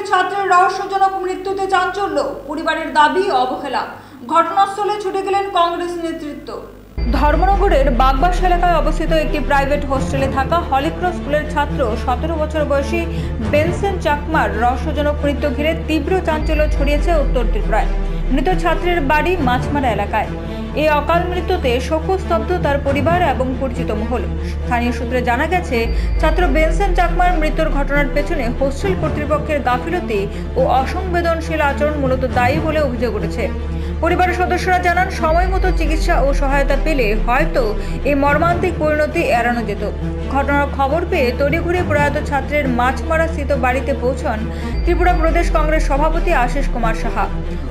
ছাত্রের রহস্যজনক মৃত্যুতে চাঞ্চল্য, পরিবারের দাবি অবহেলা। ঘটনাস্থলে ছুটে গেলেন কংগ্রেস নেতৃত্ব। ধর্মনগরের বাগবাস এলাকায় অবস্থিত একটি প্রাইভেট হোস্টেলে থাকা হলিক্রস স্কুলের ছাত্র 17 বছর বয়সী বেনসন চাকমার রহস্যজনক মৃত্যু ঘিরে তীব্র চাঞ্চল্য ছড়িয়েছে উত্তর ত্রিপুরায়। মৃত ছাত্রের বাড়ি মাছমারা এলাকায়। এই অকাল মৃত্যুতে শোকস্তব্ধ তার পরিবার এবং পরিচিত মহল। স্থানীয় সূত্রে জানা গেছে, ছাত্র বেনসন চাকমার মৃত্যুর ঘটনার পেছনে হোস্টেল কর্তৃপক্ষের গাফিলতি ও অসংবেদনশীল আচরণ মূলত দায়ী বলে অভিযোগ উঠেছে। পরিবারের সদস্যরা জানান, সময় মতো চিকিৎসা ও সহায়তা পেলে হয়তো এই মর্মান্তিক পরিণতি এড়ানো যেত। ঘটনার খবর পেয়ে তড়িঘড়ি প্রয়াত ছাত্রের মাছমারা স্থিত বাড়িতে পৌঁছন ত্রিপুরা প্রদেশ কংগ্রেস সভাপতি আশিস কুমার সাহা।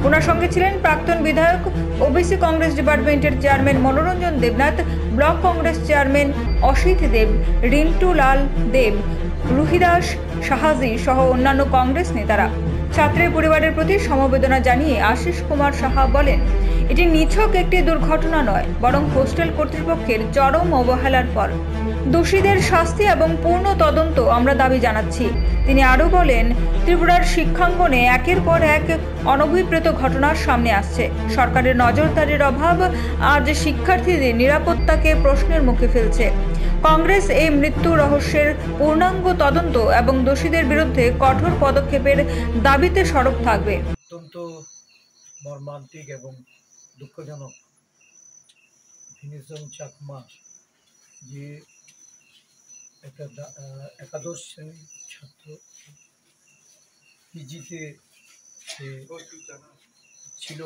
ওনার সঙ্গে ছিলেন প্রাক্তন বিধায়ক, ওবিসি কংগ্রেস ডিপার্টমেন্টের চেয়ারম্যান মনোরঞ্জন দেবনাথ, ব্লক কংগ্রেস চেয়ারম্যান অসিত দেব, রিন্টু লাল দেব, রুহিদাস সাহাজি সহ অন্যান্য কংগ্রেস নেতারা। ছাত্রের পরিবারের প্রতি সমবেদনা জানিয়ে আশিস কুমার সাহা বলেন, এটি নিছক একটি দুর্ঘটনা নয়, বরং হোস্টেল কর্তৃপক্ষের চরম অবহেলার ফল। দোষীদের শাস্তি এবং পূর্ণ তদন্ত আমরা দাবি জানাচ্ছি। তিনি আরও বলেন, ত্রিপুরার শিক্ষাঙ্গনে একের পর এক অনভিপ্রেত ঘটনার সামনে আসছে। সরকারের নজরদারির অভাব আজ শিক্ষার্থীদের নিরাপত্তাকে প্রশ্নের মুখে ফেলছে। কংগ্রেস এই মৃত্যু রহস্যের পূর্ণাঙ্গ তদন্ত এবং দোষীদের বিরুদ্ধে কঠোর পদক্ষেপের দাবিতে সরব থাকবে। অত্যন্ত মর্মান্তিক এবং দুঃখজনক। বেনসন চাকমা যে একটা একাদশ শ্রেণীর ছাত্র, পিজিতে ছিল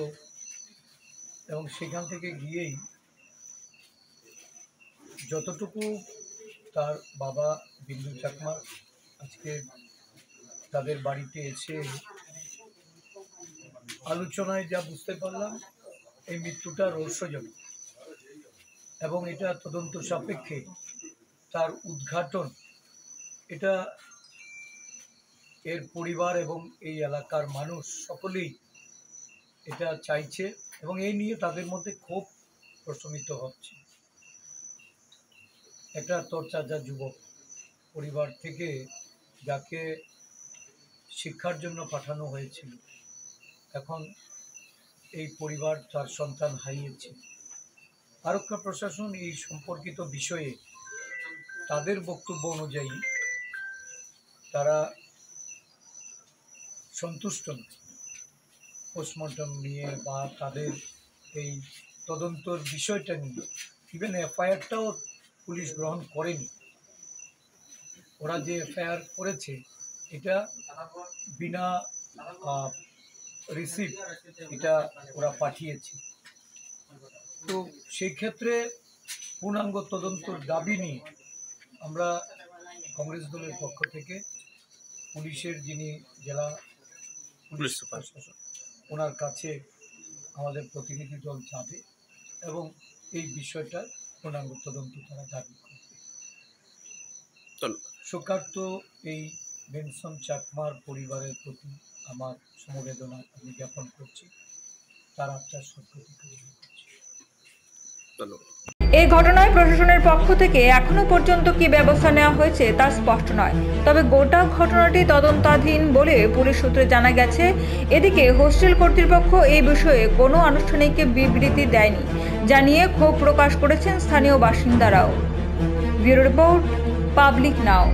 এবং সেখান থেকে গিয়েই যতটুকু তার বাবা বিন্দু চাকমা আজকে তাদের বাড়িতে এসে আলোচনায় যা বুঝতে পারলাম, এই মৃত্যুটা রহস্যজনক এবং এটা তদন্ত সাপেক্ষে তার উদ্ঘাটন, এটা এর পরিবার এবং এই এলাকার মানুষ সকলেই এটা চাইছে এবং এই নিয়ে তাদের মধ্যে ক্ষোভ প্রশমিত হচ্ছে। একটা তরতাজা যুবক পরিবার থেকে যাকে শিক্ষার জন্য পাঠানো হয়েছিল, এখন এই পরিবার তার সন্তান হারিয়েছে। আরক্ষা প্রশাসন এই সম্পর্কিত বিষয়ে তাদের বক্তব্য অনুযায়ী তারা সন্তুষ্ট নয়। পোস্টমর্টম নিয়ে বা তাদের এই তদন্তর বিষয়টা নিয়ে ইভেন এফআইআরটাও পুলিশ গ্রহণ করেনি। ওরা যে এফআইআর করেছে এটা বিনা রিসিপ্ট এটা ওরা পাঠিয়েছে। তো সেই ক্ষেত্রে পূর্ণাঙ্গ তদন্তর দাবি নিয়ে আমরা কংগ্রেস দলের পক্ষ থেকে পুলিশের যিনি জেলা পুলিশ সুপার ওনার কাছে আমাদের প্রতিনিধি দল যাবে এবং এই বিষয়টা পূর্ণাঙ্গ তদন্ত তারা দাবি করবে। শোকার্ত এই বেনসন চাকমার পরিবারের প্রতি আমার সমবেদনা আমি জ্ঞাপন করছি, তার আত্মার সদ্গতি কামনা করছি। ধন্যবাদ। এই ঘটনায় প্রশাসনের পক্ষ থেকে এখনো পর্যন্ত কি ব্যবস্থা নেওয়া হয়েছে তা স্পষ্ট নয়, তবে গোটা ঘটনাটি তদন্তাধীন বলে পুলিশ সূত্রে জানা গেছে। এদিকে হোস্টেল কর্তৃপক্ষ এই বিষয়ে কোনো আনুষ্ঠানিক বিবৃতি দেয়নি, যা নিয়ে ক্ষোভ প্রকাশ করেছেন স্থানীয় বাসিন্দারাও। ব্যুরো রিপোর্ট, পাবলিক নাও।